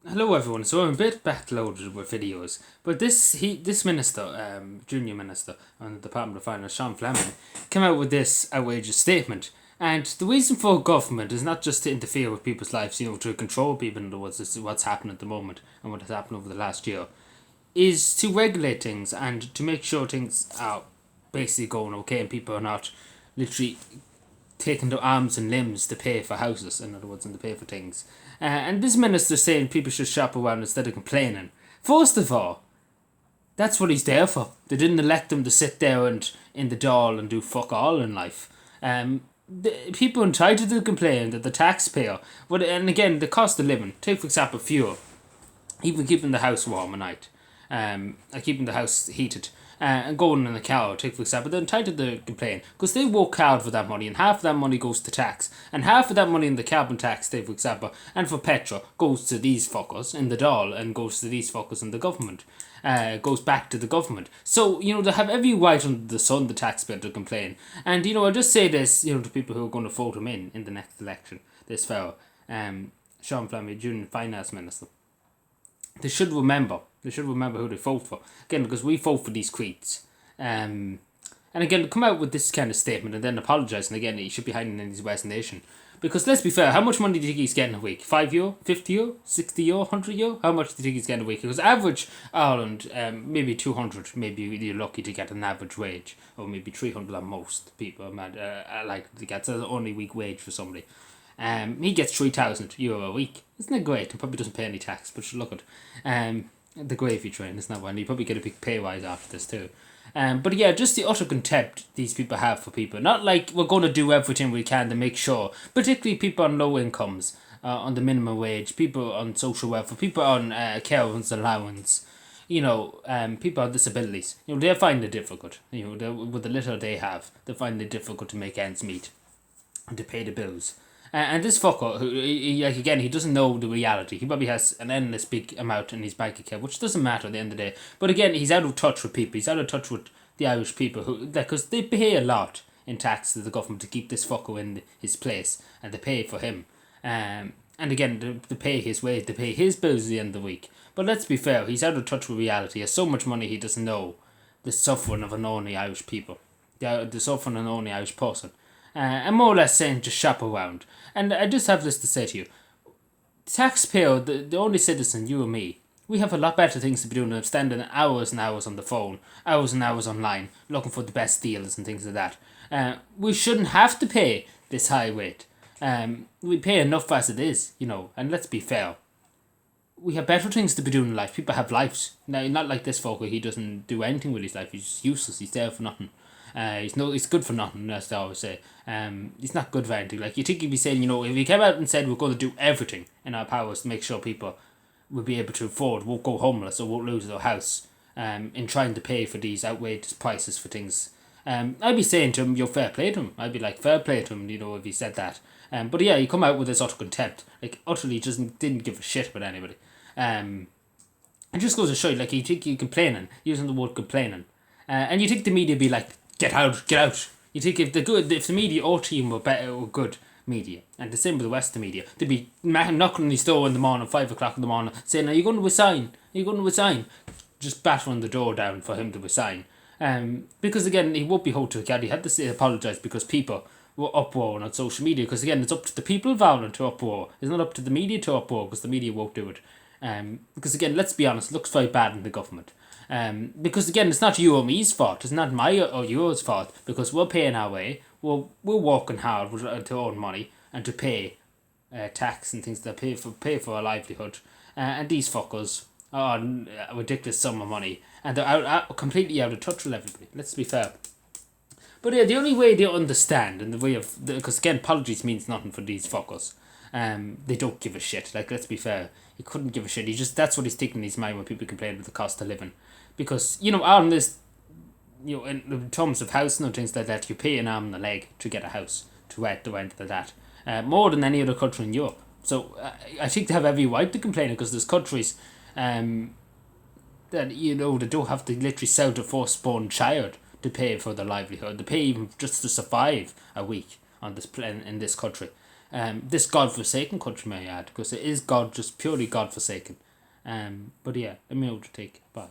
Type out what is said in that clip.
Hello everyone. So I'm a bit backloaded with videos, but this minister, junior minister on the Department of Finance, Sean Fleming, came out with this outrageous statement. And the reason for government is not just to interfere with people's lives, to control people. In other words, this is what's happened at the moment and what has happened over the last year, is to regulate things and to make sure things are basically going okay and people are not literally taking their arms and limbs to pay for houses, in other words, and to pay for things. And this minister's saying people should shop around instead of complaining. First of all, that's what he's there for. They didn't elect him to sit there and in the doll and do fuck all in life. The people entitled to complain that the taxpayer, but and again the cost of living. Take for example fuel, even keeping the house warm at night, keeping the house heated, and going in the car, take for example, they're entitled to complain because they work hard for that money, and half of that money goes to tax, and half of that money in the carbon tax, take for example, and for petrol goes to these fuckers in the doll, and goes to these fuckers in the government. Goes back to the government. So, they have every right under the sun, the taxpayer, to complain. And, I'll just say this, to people who are going to vote him in the next election, this fellow, Sean Fleming, Junior Finance Minister. They should remember. They should remember who they vote for. Again, because we vote for these creeds. And again, come out with this kind of statement and then apologise. And again, he should be hiding in his resignation. Because let's be fair, how much money do you think he's getting a week? €5, €50, €60, €100? How much do you think he's getting a week? Because average Ireland, maybe 200, maybe you're lucky to get an average wage. Or maybe 300 on most people are likely to get. So that's the only week wage for somebody. He gets €3,000 a week. Isn't that great? He probably doesn't pay any tax, but look at the gravy train, isn't that one? You probably get a big pay rise after this too. But yeah, just the utter contempt these people have for people. Not like we're going to do everything we can to make sure, particularly people on low incomes, on the minimum wage, people on social welfare, people on carers allowance, people on disabilities. They find it difficult. With the little they have, they find it difficult to make ends meet and to pay the bills. And this fucker, who he doesn't know the reality. He probably has an endless big amount in his bank account, which doesn't matter at the end of the day. But again, he's out of touch with people. He's out of touch with the Irish people, because they pay a lot in tax to the government to keep this fucker in his place, and they pay for him. And again, they pay his wage, they pay his bills at the end of the week. But let's be fair, he's out of touch with reality. He has so much money he doesn't know the suffering of an ordinary Irish people, the suffering of an ordinary Irish person. And more or less saying just shop around. And I just have this to say to you. The taxpayer, the only citizen, you and me, we have a lot better things to be doing than standing hours and hours on the phone, hours and hours online, looking for the best deals and things like that. We shouldn't have to pay this high rate. We pay enough as it is, and let's be fair. We have better things to be doing in life. People have lives. Now, not like this folk where he doesn't do anything with his life. He's just useless. He's there for nothing. He's good for nothing, as they always say. He's not good for anything. Like, you think he'd be saying, if he came out and said we're going to do everything in our powers to make sure people will be able to afford, won't go homeless or won't lose their house, in trying to pay for these outrageous prices for things. I'd be saying to him, you're fair play to him. I'd be like, fair play to him, if he said that. But yeah, he come out with this utter contempt. Like, utterly just didn't give a shit about anybody. It just goes to show you, like, you think you're complaining, using the word complaining. And you think the media be like, get out, get out. You think if the media or team were better or good media, and the same with the rest of the media, they'd be knocking on his door in the morning, 5 o'clock in the morning, saying, are you going to resign? Are you going to resign? Just battering the door down for him to resign. Because again, he won't be held to account. He had to apologise because people were uproaring on social media. Because again, it's up to the people involved to uproar. It's not up to the media to uproar because the media won't do it. Because again, let's be honest, it looks very bad in the government. Because again, it's not you or me's fault. It's not my or yours fault. Because we're paying our way. We're working hard to earn money and to pay tax and things that pay for our livelihood. And these fuckers are a ridiculous sum of money, and they're completely out of touch with everybody. Let's be fair. But yeah, the only way they understand, and the way of, because again, apologies means nothing for these fuckers. They don't give a shit. Like, let's be fair, he couldn't give a shit. That's what he's thinking in his mind when people complain about the cost of living, because Ireland is, in terms of housing and things like that, you pay an arm and a leg to get a house, to rent like that, more than any other country in Europe. So I think they have every right to complain, because there's countries that they don't have to literally sell their firstborn child to pay for their livelihood. They pay even just to survive a week on this in this country. this God-forsaken country, may I add, because it is just purely God-forsaken. But yeah, let me know what you take. Bye.